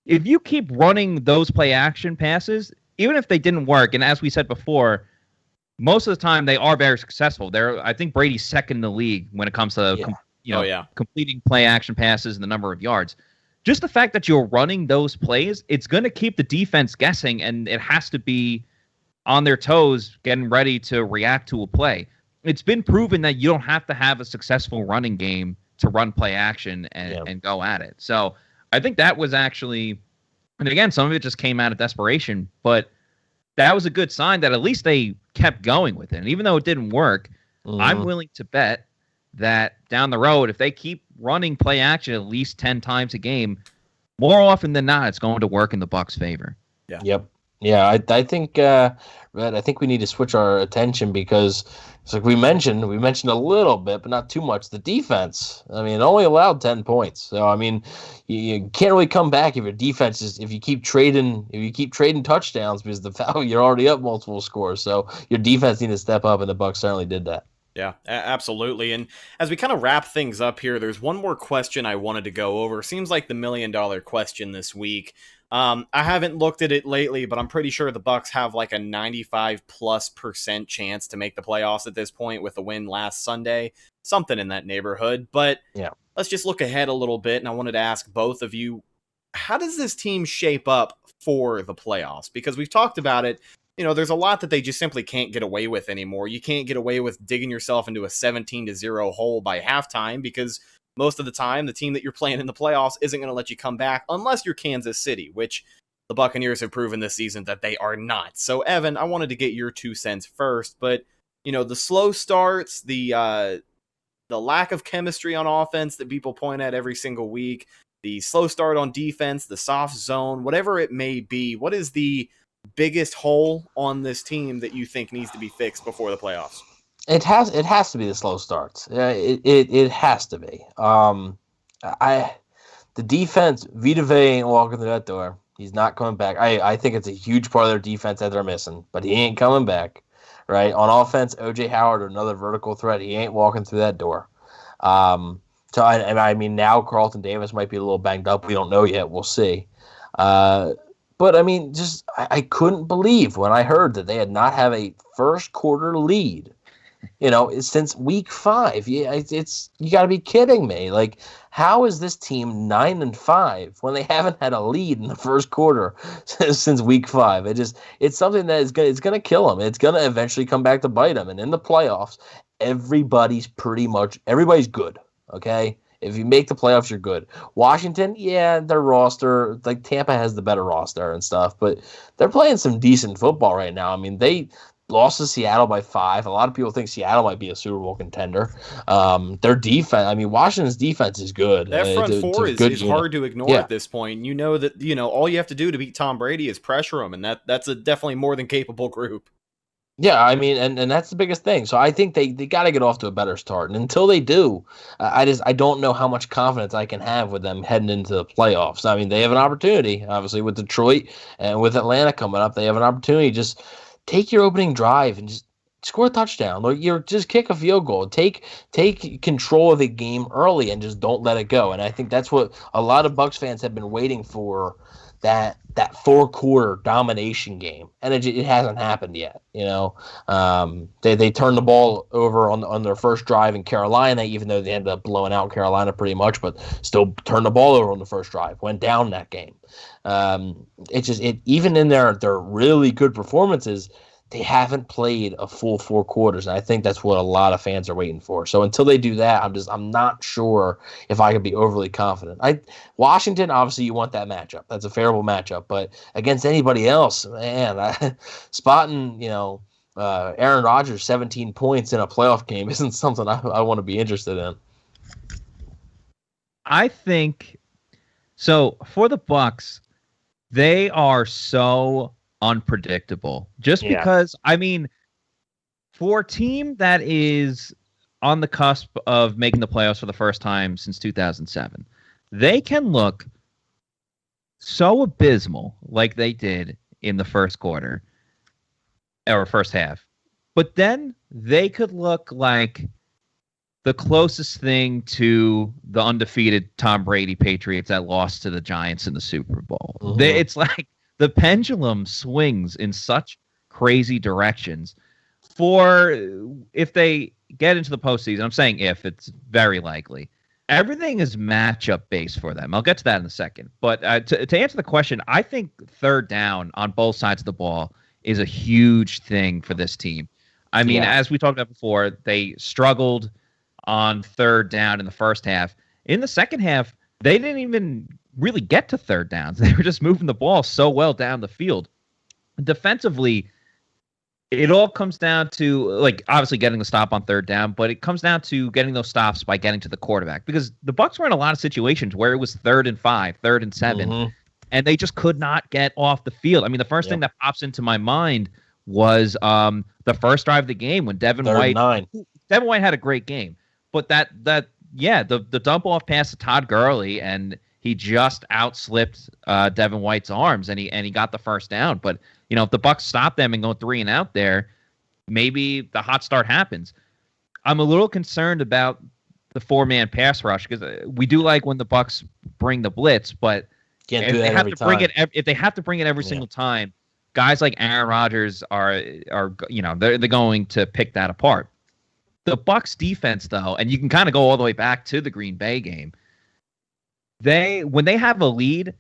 if you keep running those play action passes, even if they didn't work, and as we said before, most of the time they are very successful. I think Brady's second in the league when it comes to completing play action passes and the number of yards. Just the fact that you're running those plays, it's going to keep the defense guessing, and it has to be on their toes, getting ready to react to a play. It's been proven that you don't have to have a successful running game to run play action and go at it. So I think that was actually, and again, some of it just came out of desperation, but that was a good sign that at least they kept going with it. And even though it didn't work, I'm willing to bet that down the road, if they keep running play action at least 10 times a game, more often than not, it's going to work in the Bucs' favor. Yeah. Yep. Yeah, I think, Rhett, I think we need to switch our attention, because it's like we mentioned a little bit, but not too much. The defense, it only allowed 10 points. So, you can't really come back if your defense if you keep trading touchdowns, because you're already up multiple scores. So your defense needs to step up, and the Bucs certainly did that. Yeah, absolutely. And as we kind of wrap things up here, there's one more question I wanted to go over. Seems like the $1 million question this week. I haven't looked at it lately, but I'm pretty sure the Bucs have like a 95+% chance to make the playoffs at this point with a win last Sunday, something in that neighborhood. But let's just look ahead a little bit, and I wanted to ask both of you, how does this team shape up for the playoffs? Because we've talked about it, there's a lot that they just simply can't get away with anymore. You can't get away with digging yourself into a 17-0 hole by halftime, because most of the time, the team that you're playing in the playoffs isn't going to let you come back unless you're Kansas City, which the Buccaneers have proven this season that they are not. So, Evan, I wanted to get your 2 cents first, but, the slow starts, the lack of chemistry on offense that people point at every single week, the slow start on defense, the soft zone, whatever it may be, what is the biggest hole on this team that you think needs to be fixed before the playoffs? It has to be the slow starts. It has to be. The defense, Vita Vea ain't walking through that door. He's not coming back. I think it's a huge part of their defense that they're missing, but he ain't coming back. Right? On offense, O.J. Howard, another vertical threat. He ain't walking through that door. So I mean, now Carlton Davis might be a little banged up. We don't know yet. We'll see. But I mean, I couldn't believe when I heard that they had not have a first quarter lead, since week 5. You got to be kidding me. Like, how is this team 9-5 when they haven't had a lead in the first quarter since week 5? It's something that it's going to kill them. It's going to eventually come back to bite them. And in the playoffs, everybody's good. Okay. If you make the playoffs, you're good. Washington, yeah, their roster, like Tampa has the better roster and stuff, but they're playing some decent football right now. I mean, they lost to Seattle by 5. A lot of people think Seattle might be a Super Bowl contender. Their defense, I mean, Washington's defense is good. That front four is hard to ignore at this point. You know that, all you have to do to beat Tom Brady is pressure him, and that's a definitely more than capable group. Yeah, I mean, and that's the biggest thing. So I think they got to get off to a better start. And until they do, I don't know how much confidence I can have with them heading into the playoffs. I mean, they have an opportunity, obviously, with Detroit and with Atlanta coming up. They have an opportunity. Just take your opening drive and just score a touchdown. Or just kick a field goal. Take control of the game early and just don't let it go. And I think that's what a lot of Bucs fans have been waiting for, that 4-quarter domination game, and it hasn't happened yet. They turned the ball over on their first drive in Carolina, even though they ended up blowing out Carolina pretty much, but still turned the ball over on the first drive, went down that game. Even in their really good performances, they haven't played a full 4 quarters, and I think that's what a lot of fans are waiting for. So until they do that, I'm not sure if I can be overly confident. Washington, obviously, you want that matchup. That's a favorable matchup, but against anybody else, man, spotting Aaron Rodgers 17 points in a playoff game isn't something I want to be interested in. I think so. For the Bucs, they are so unpredictable, because I mean, for a team that is on the cusp of making the playoffs for the first time since 2007, they can look so abysmal like they did in the first quarter or first half, but then they could look like the closest thing to the undefeated Tom Brady Patriots that lost to the Giants in the Super Bowl. Mm-hmm. It's like the pendulum swings in such crazy directions. For if they get into the postseason, I'm saying if, it's very likely, everything is matchup based for them. I'll get to that in a second. But to answer the question, I think third down on both sides of the ball is a huge thing for this team. I mean, as we talked about before, they struggled on third down in the first half. In the second half, they didn't even really get to third downs. They were just moving the ball so well down the field. Defensively, it all comes down to, like, obviously getting the stop on third down, but it comes down to getting those stops by getting to the quarterback, because the Bucs were in a lot of situations where it was 3rd and 5, 3rd and 7, and they just could not get off the field. I mean, the first thing that pops into my mind was the first drive of the game when Devin White had a great game, but the dump off pass to Todd Gurley, and he just outslipped Devin White's arms, and he got the first down. But if the Bucs stop them and go 3 and out there, maybe the hot start happens. I'm a little concerned about the 4-man pass rush, because we do like when the Bucs bring the blitz, but if they have to bring it every single time, guys like Aaron Rodgers are they're going to pick that apart. The Bucs defense, though, and you can kind of go all the way back to the Green Bay game. When they have a lead,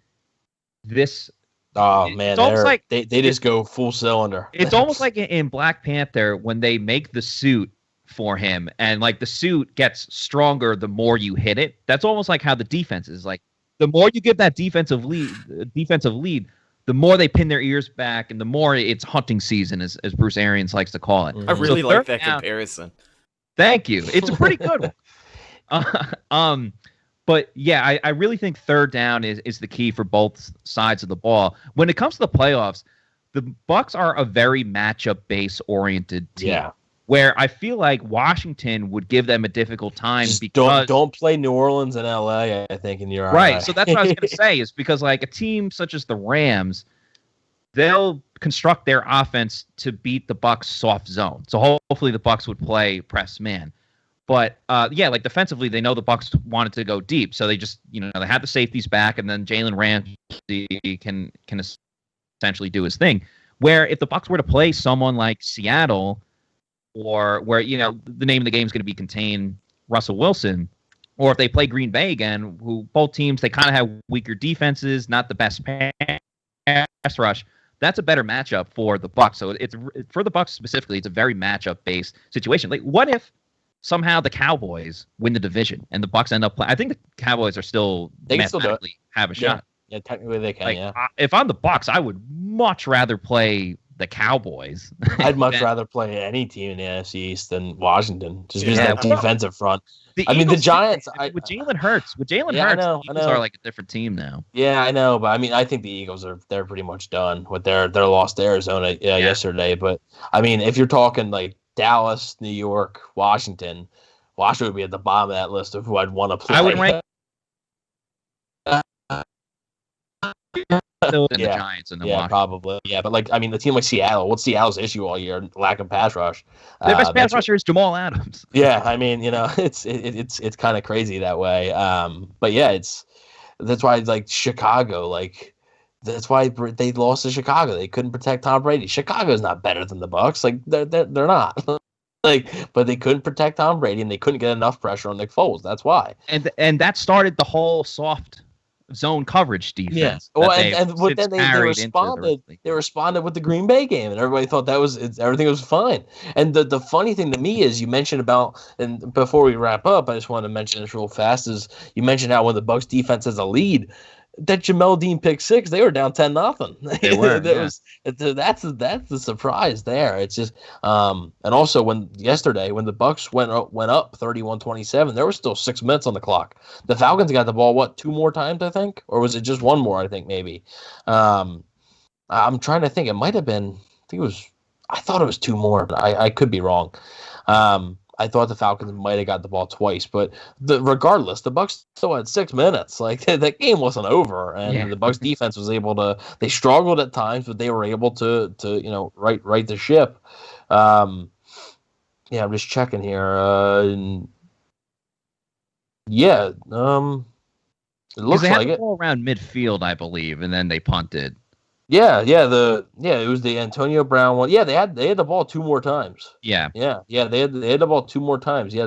it's almost like they just go full cylinder. It's almost like in Black Panther when they make the suit for him, and like the suit gets stronger the more you hit it. That's almost like how the defense is. Like the more you give that defensive lead, the more they pin their ears back, and the more it's hunting season, as Bruce Arians likes to call it. I really like that comparison. Thank you. It's a pretty good one. But yeah, I really think third down is the key for both sides of the ball. When it comes to the playoffs, the Bucs are a very matchup-based oriented team. Yeah. Where I feel like Washington would give them a difficult time because don't play New Orleans and LA, I think, in your right. So that's what I was going to say, is because like a team such as the Rams, they'll construct their offense to beat the Bucs soft zone. So hopefully the Bucs would play press man. But like defensively, they know the Bucs wanted to go deep, so they just they had the safeties back, and then Jalen Ramsey can essentially do his thing. Where if the Bucs were to play someone like Seattle, or where the name of the game is going to be contained Russell Wilson, or if they play Green Bay again, who both teams they kind of have weaker defenses, not the best pass rush. That's a better matchup for the Bucs. So it's for the Bucs specifically. It's a very matchup based situation. Like, what if somehow the Cowboys win the division and the Bucs end up playing? I think the Cowboys are still mathematically have a shot. Yeah, technically they can. If I'm the Bucs, I would much rather play the Cowboys. I'd much rather play any team in the NFC East than Washington, just because that defensive front. The Giants. With Jalen Hurts, the Eagles are like a different team now. Yeah, I know, but I think the Eagles they're pretty much done with their loss to Arizona yesterday. But if you're talking like Dallas, New York, Washington would be at the bottom of that list of who I'd want to play. I would rank the Giants and the Washington. Probably. Yeah, but the team like Seattle, what's Seattle's issue all year? Lack of pass rush. Their best pass rusher is Jamal Adams. Yeah, it's kind of crazy that way. But yeah, that's why like Chicago, that's why they lost to Chicago. They couldn't protect Tom Brady. Chicago's not better than the Bucs. Like they're not. But they couldn't protect Tom Brady, and they couldn't get enough pressure on Nick Foles. That's why. And that started the whole soft zone coverage defense. Yeah. Well, and then they responded. They responded with the Green Bay game, and everybody thought everything was fine. And the funny thing to me is you mentioned about, and before we wrap up, I just want to mention this real fast, is you mentioned how when the Bucs defense has a lead, that Jamel Dean pick six, they were down 10-0. They were. That's the surprise there. It's just and also yesterday when the Bucs went up 31-27, there was still 6 minutes on the clock. The Falcons got the ball two more times, I think, or was it just one more? I think maybe. I'm trying to think. It might have been. I thought it was two more, but I could be wrong. I thought the Falcons might have got the ball twice, but regardless, the Bucs still had 6 minutes. Like that game wasn't over, and the Bucs defense was able to. They struggled at times, but they were able to right the ship. I'm just checking here. It looks they had like the ball around midfield, I believe, and then they punted. Yeah, it was the Antonio Brown one. Yeah, they had the ball two more times. Yeah, they had the ball two more times. Yeah,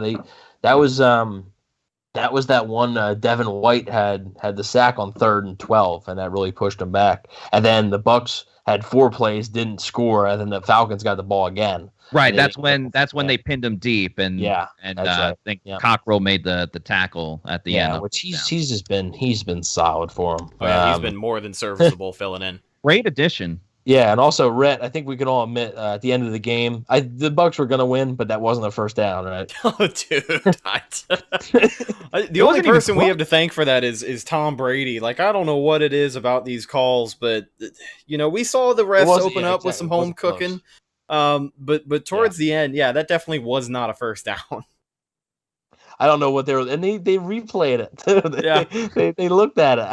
that was that one. Devin White had the sack on 3rd and 12, and that really pushed them back. And then the Bucs had 4 plays, didn't score, and then the Falcons got the ball again. Right, that's when they pinned him deep, and right. I think Cockrell made the tackle at the end. Which he's been solid for him. Oh, yeah, he's been more than serviceable filling in. Great addition. Yeah, and also Rhett, I think we can all admit at the end of the game, the Bucs were going to win, but that wasn't a first down, right? Oh, dude. The only person we have to thank for that is Tom Brady. Like, I don't know what it is about these calls, but we saw the refs open up with some home cooking. But towards the end, that definitely was not a first down. I don't know what they were, and they replayed it. They looked at it.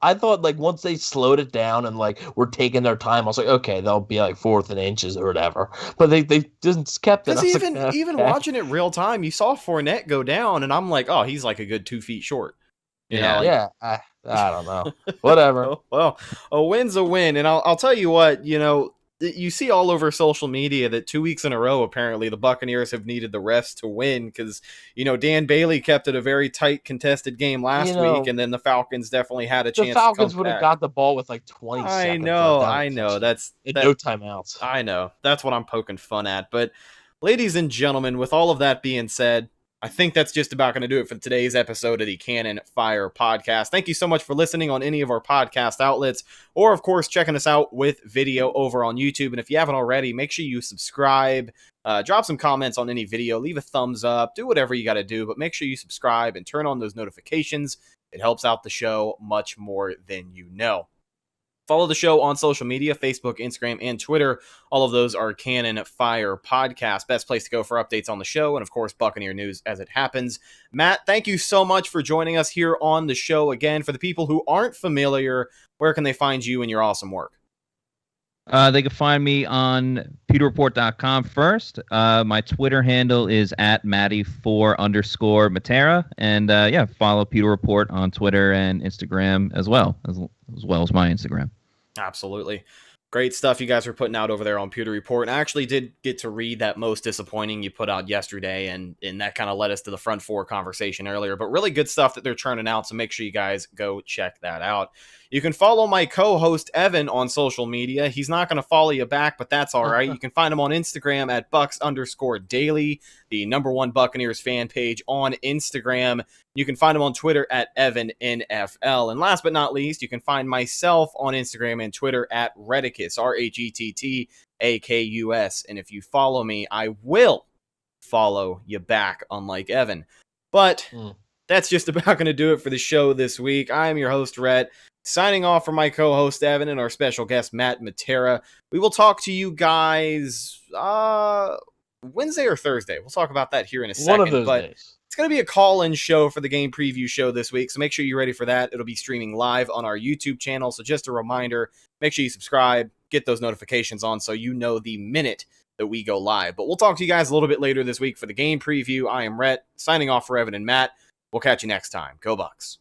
I thought once they slowed it down and were taking their time, I was like, okay, they'll be 4th and inches or whatever. But they just kept it. Because even watching it real time, you saw Fournette go down, and I'm like, oh, he's a good 2 feet short. I don't know. Whatever. Well, a win's a win, and I'll tell you what, you see all over social media that 2 weeks in a row, apparently, the Buccaneers have needed the refs to win because, Dan Bailey kept it a very tight, contested game last week, and then the Falcons definitely had a chance. The Falcons to would have got the ball with like 20 seconds. I know. That's no timeouts. I know. That's what I'm poking fun at. But, ladies and gentlemen, with all of that being said, I think that's just about going to do it for today's episode of the Cannon Fire Podcast. Thank you so much for listening on any of our podcast outlets, or, of course, checking us out with video over on YouTube. And if you haven't already, make sure you subscribe, drop some comments on any video, leave a thumbs up, do whatever you got to do, but make sure you subscribe and turn on those notifications. It helps out the show much more than you know. Follow the show on social media, Facebook, Instagram, and Twitter. All of those are Cannon Fire Podcast. Best place to go for updates on the show and, of course, Buccaneer news as it happens. Matt, thank you so much for joining us here on the show again. For the people who aren't familiar, where can they find you and your awesome work? They can find me on PeterReport.com first. My Twitter handle is @Matty4_Matera. And follow Peter Report on Twitter and Instagram as well as my Instagram. Absolutely. Great stuff you guys are putting out over there on Pewter Report. And I actually did get to read that most disappointing you put out yesterday, and that kind of led us to the front four conversation earlier. But really good stuff that they're churning out, so make sure you guys go check that out. You can follow my co-host Evan on social media. He's not going to follow you back, but that's all right. You can find him on Instagram at Bucs_Daily, the #1 Buccaneers fan page on Instagram. You can find him on Twitter at EvanNFL. And last but not least, you can find myself on Instagram and Twitter at Rhettakus, RHETTAKUS. And if you follow me, I will follow you back, unlike Evan. But that's just about going to do it for the show this week. I am your host, Rhett, signing off from my co-host, Evan, and our special guest, Matt Matera. We will talk to you guys Wednesday or Thursday. We'll talk about that here in a second. One of those days. It's going to be a call-in show for the game preview show this week, so make sure you're ready for that. It'll be streaming live on our YouTube channel, so just a reminder, make sure you subscribe, get those notifications on so you know the minute that we go live. But we'll talk to you guys a little bit later this week for the game preview. I am Rhett, signing off for Evan and Matt. We'll catch you next time. Go Bucs.